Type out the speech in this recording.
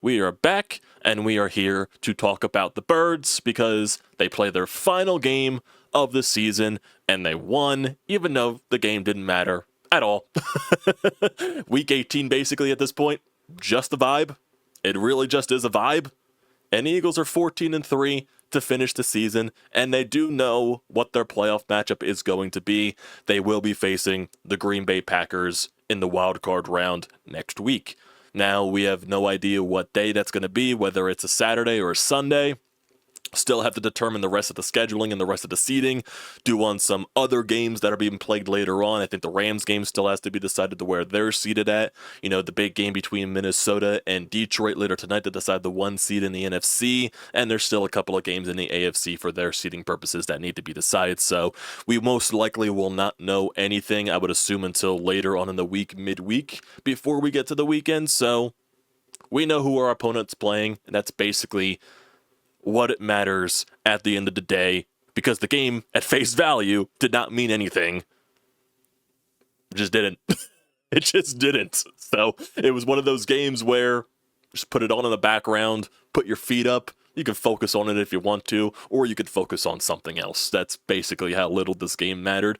We are back, and we are here to talk about the Birds because they play their final game of the season, and they won, even though the game didn't matter at all. Week 18, basically, at this point, just a vibe. It really just is a vibe. And the Eagles are 14-3 to finish the season, and they do know what their playoff matchup is going to be. They will be facing the Green Bay Packers in the wild card round next week. Now, we have no idea what day that's going to be, whether it's a Saturday or a Sunday. Still have to determine the rest of the scheduling and the rest of the seeding, do on some other games that are being played later on. I think the Rams game still has to be decided to where they're seated at. You know, the big game between Minnesota and Detroit later tonight to decide the one seed in the NFC, and there's still a couple of games in the AFC for their seeding purposes that need to be decided. So we most likely will not know anything, I would assume, until later on in the week, midweek, before we get to the weekend. So we know who our opponent's playing, and that's basically what it matters at the end of the day, because the game at face value did not mean anything. It just didn't. It just didn't. So it was one of those games where just put it on in the background, put your feet up. You can focus on it if you want to, or you could focus on something else. That's basically how little this game mattered.